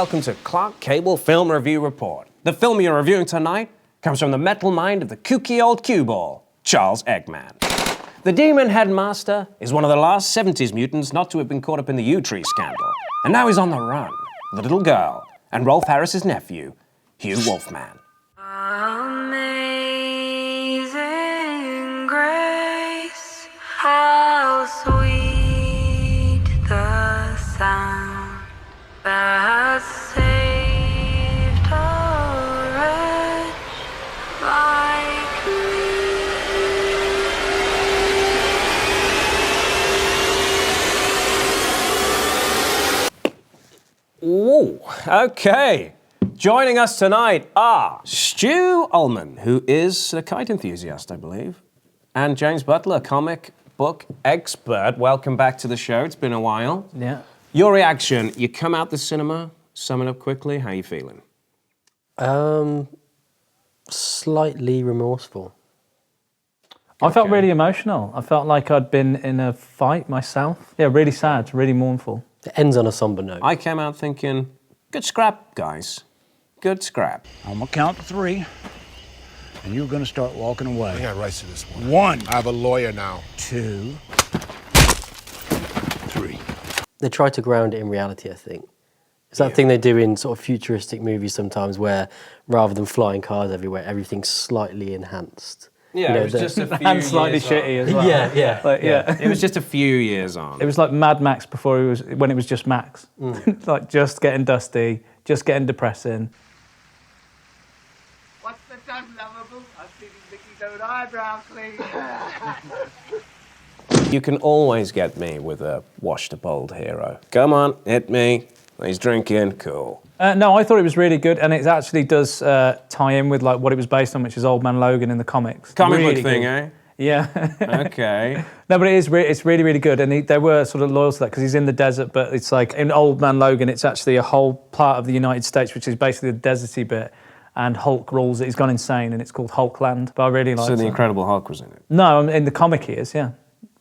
welcome to Clarke Cable Film Review Report. The film you're reviewing tonight comes from the metal mind of the kooky old cue ball, Charles Eggman. The Demon Headmaster is one of the last 70s mutants not to have been caught up in the U-Tree scandal, and now he's on the run, the little girl, and Rolf Harris's nephew, Hugh Wolfman. Amazing grace, how sweet the sound that saved a wretch like me. Ooh, okay. Joining us tonight are Stu Ullman, who is a kite enthusiast, I believe, and James Butler, comic book expert. Welcome back to the show. It's been a while. Yeah. Your reaction, you come out the cinema, sum it up quickly, how you feeling? Slightly remorseful. I felt really emotional. I felt like I'd been in a fight myself. Yeah, really sad, really mournful. It ends on a somber note. I came out thinking, good scrap, guys. Good scrap. I'm gonna count to 3, and you're gonna start walking away. I got rights to this one. 1, I have a lawyer now. 2, 3. They try to ground it in reality, I think. It's that thing they do in sort of futuristic movies sometimes where rather than flying cars everywhere, everything's slightly enhanced. Yeah, You know, it was just a few And slightly years shitty on. as well. Yeah. Like, yeah. It was just a few years on. It was like Mad Max before when it was just Max. Like just getting dusty, just getting depressing. What's the done, lovable? I'm feeling Mickey's own eyebrow clean. You can always get me with a washed-up old hero. Come on, hit me. He's drinking, cool. No, I thought it was really good, and it actually does tie in with like what it was based on, which is Old Man Logan in the comics. Comic Really book thing, good. eh? Yeah. Okay. No, but it's really, really good, and they were sort of loyal to that because he's in the desert, but it's like in Old Man Logan, it's actually a whole part of the United States, which is basically the deserty bit, and Hulk rules it. He's gone insane, and it's called Hulkland. But I really like it. So the Incredible Hulk was in it? No, in the comic he is, yeah.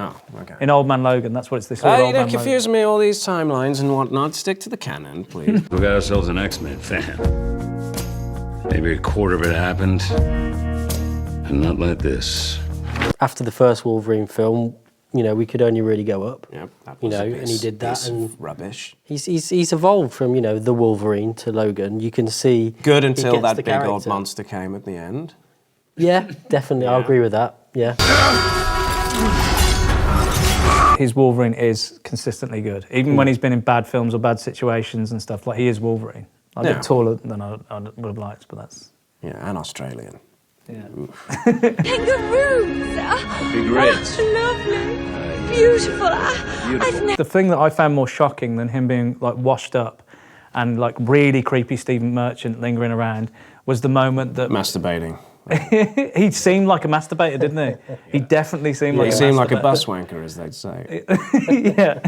Oh, okay. In Old Man Logan, that's what it's this. Old You Man don't Logan. confuse me, all these timelines and whatnot. Stick to the canon, please. We got ourselves an X-Men fan. Maybe a quarter of it happened, and not like this. After the first Wolverine film, you know, we could only really go up. Yep, that You was know, a and he did that, piece of and rubbish. he's evolved from, you know, the Wolverine to Logan. You can see Good he until gets that the big old character. monster came at the end. Yeah, definitely. I agree with that. Yeah. His Wolverine is consistently good, even when he's been in bad films or bad situations and stuff. Like he is Wolverine. A Yeah. bit taller than I would have liked, but that's Yeah, and Australian. yeah. Kangaroos! Big red. Oh, lovely. Beautiful. I've never... The thing that I found more shocking than him being like washed up and like really creepy Stephen Merchant lingering around was the moment that Masturbating. he seemed like a masturbator, didn't he? He definitely seemed like He a seemed like a masturbator. bus wanker, as they'd say. Yeah.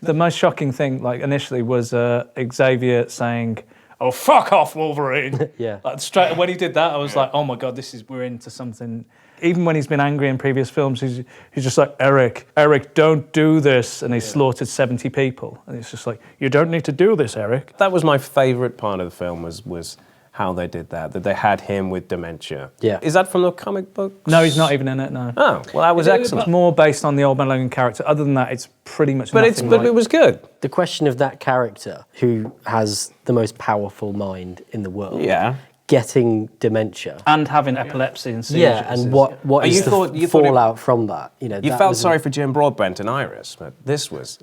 The most shocking thing, like initially, was Xavier saying, "Oh, fuck off, Wolverine." Yeah. Like, straight when he did that, I was like, "Oh my god, we're into something." Even when he's been angry in previous films, he's just like, Eric, don't do this," and he's slaughtered 70 people, and it's just like, "You don't need to do this, Eric." That was my favourite part of the film was how they did that they had him with dementia. Yeah. Is that from the comic books? No, he's not even in it. No. Oh, well, that was It's excellent. more based on the Old Man Logan character. Other than that, it's pretty much. But nothing but like- it was good. The question of that character, who has the most powerful mind in the world, Yeah. getting dementia. and having epilepsy and seizures. Yeah, and what Oh, is you the thought it- fallout from that? You know, You that felt was- sorry for Jim Broadbent and Iris, but this was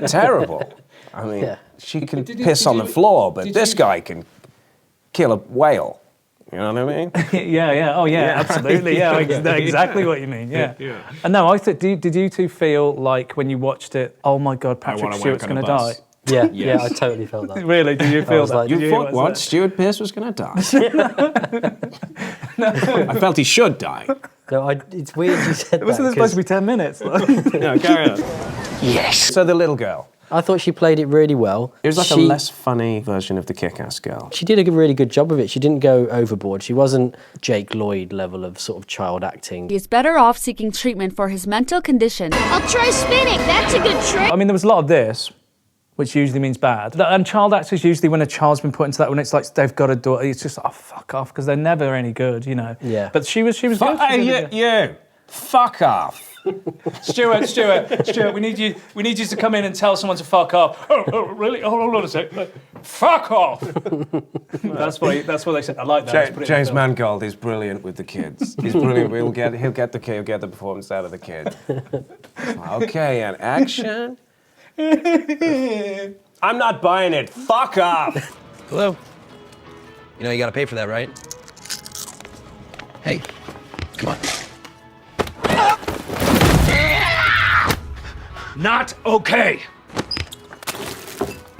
terrible. I mean, Yeah. she can piss on the floor, but this guy can kill a whale. You know what I mean? Yeah. Oh, yeah. Absolutely. Yeah, I know exactly what you mean. Yeah. And no, I thought. Did you two feel like when you watched it? Oh my God, Patrick wanna Stewart's wank on going a to bus. die. Yeah, Yes. yeah, I totally felt that. Really? Did you feel was that? like- Did You thought what? Stuart Pearce was going to die? I felt he should die. No, it's weird you said that. Wasn't this supposed to be 10 minutes? No, carry on. Yes. So the little girl. I thought she played it really well. It was like a She- less funny version of the Kick-Ass girl. She did a really good job of it. She didn't go overboard. She wasn't Jake Lloyd level of sort of child acting. He is better off seeking treatment for his mental condition. I'll try spinning. That's a good trick. I mean, there was a lot of this, which usually means bad. And child actors, usually when a child's been put into that, when it's like they've got a daughter, it's just, oh, fuck off, because they're never any good, you know. Yeah. But she was good. Hey, you! Fuck off! Stuart, we need you to come in and tell someone to fuck off. Oh, really? Hold on a sec. Fuck off! That's what they said. I like that. James Mangold is brilliant with the kids. He's brilliant. He'll get the performance out of the kid. Okay, and action. I'm not buying it. Fuck off. Hello? You know you gotta pay for that, right? Hey, come on. Not okay.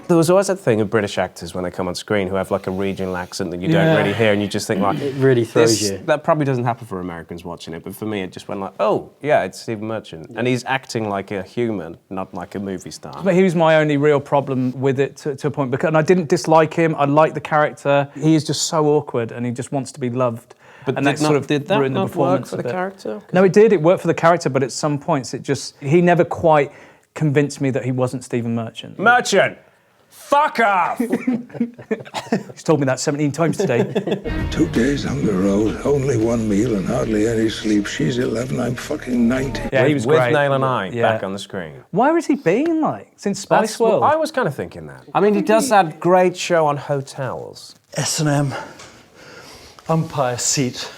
There was always that thing of British actors when they come on screen who have like a regional accent that you don't really hear, and you just think like, It really throws you. That probably doesn't happen for Americans watching it, but for me it just went like, oh yeah, it's Stephen Merchant, and he's acting like a human, not like a movie star. But he was my only real problem with it to a point, because and I didn't dislike him. I liked the character. He is just so awkward, and he just wants to be loved. But and did that ruined the not performance work for the character? No, it did. It worked for the character, but at some points he never quite convinced me that he wasn't Stephen Merchant. Merchant! Fuck off! He's told me that 17 times today. 2 days on the road, only one meal and hardly any sleep. She's 11, I'm fucking 90. Yeah, he was with great. Nail and I back on the screen. Why has he been like since Spice World? I was kind of thinking that. I mean, he does that great show on hotels. S&M, umpire seat,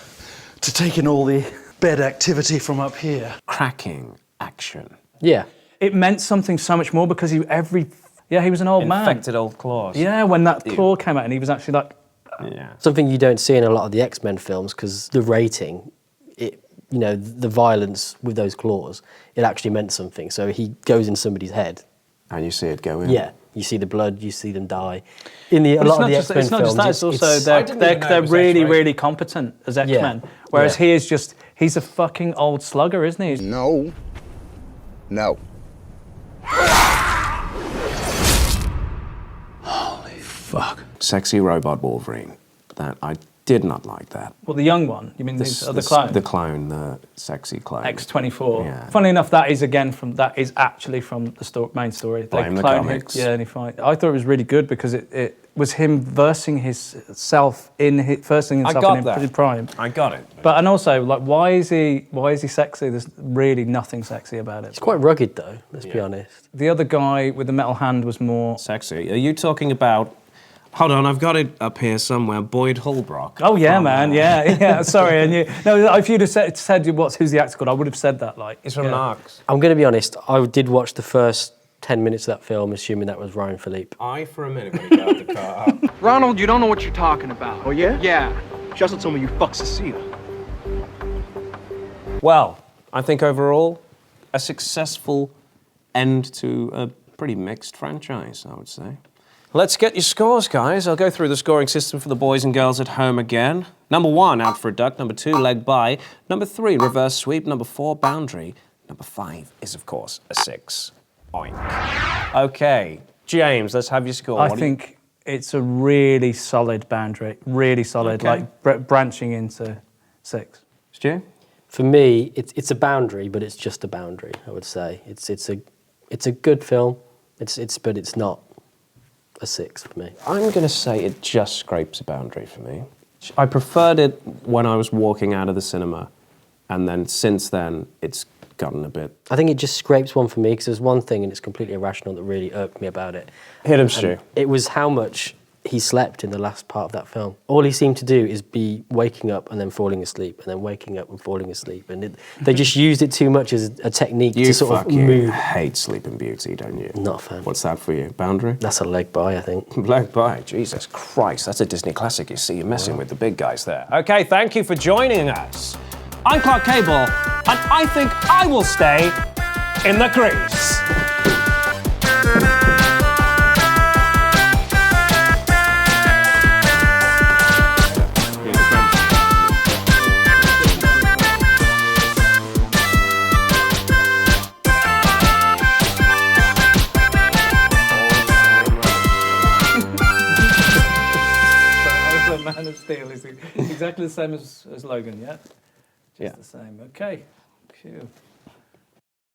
to take in all the bed activity from up here. Cracking action. Yeah. It meant something so much more because he was an old man. Infected old claws. Yeah, when that claw came out and he was actually like... Yeah. Something you don't see in a lot of the X-Men films, because the rating, the violence with those claws, it actually meant something. So he goes in somebody's head. And you see it go in. Yeah. You see the blood, you see them die. In a lot of the X-Men it's not films, just that, it's also they're really, really competent as X-Men. Yeah. Whereas he's a fucking old slugger, isn't he? No. No. Holy fuck. Sexy robot Wolverine. That I did not like that. Well, the young one. You mean the clone? The clone, the sexy clone. X-24. Yeah. Funnily enough, that is actually from the main story. They Blame the clone comics. and he fight. I thought it was really good because it was him versing himself in his prime. I got it. But and also, like, why is he sexy? There's really nothing sexy about it. It's quite rugged, though. Let's be honest. The other guy with the metal hand was more sexy. Are you talking about? Hold on, I've got it up here somewhere. Boyd Holbrook. Oh yeah, man, yeah. Sorry, and if you'd have said who's the actor called, I would have said that. Like, he's from Narcs. I'm going to be honest. I did watch the first 10 minutes of that film, assuming that was Ryan Philippe. For a minute when he got the car up. Ronald, you don't know what you're talking about. Oh, yeah? Yeah. She also told me you fucked Cecilia. Well, I think overall, a successful end to a pretty mixed franchise, I would say. Let's get your scores, guys. I'll go through the scoring system for the boys and girls at home again. Number 1, out for a duck. Number 2, leg by. Number 3, reverse sweep. Number 4, boundary. Number 5 is, of course, a 6. Oink. Okay, James, let's have your score. I think it's a really solid boundary. Really solid, like branching into 6. Stu? For me, it's a boundary, but it's just a boundary, I would say. It's a good film, but it's not a 6 for me. I'm going to say it just scrapes a boundary for me. I preferred it when I was walking out of the cinema, and then since then, it's gotten a bit... I think it just scrapes one for me, because there's one thing, and it's completely irrational, that really irked me about it. Hit him, Stu. It was how much he slept in the last part of that film. All he seemed to do is be waking up and then falling asleep, and then waking up and falling asleep. And they just used it too much as a technique to sort of move. You hate Sleeping Beauty, don't you? Not a fan. What's that for you? Boundary? That's a leg by, I think. Leg by? Jesus Christ, that's a Disney classic. You see, you're messing with the big guys there. Okay, thank you for joining us. I'm Clarke Cable, and I think I will stay in the crease. Man of Steel is exactly the same as Logan, yeah? Just the same. Okay. Phew.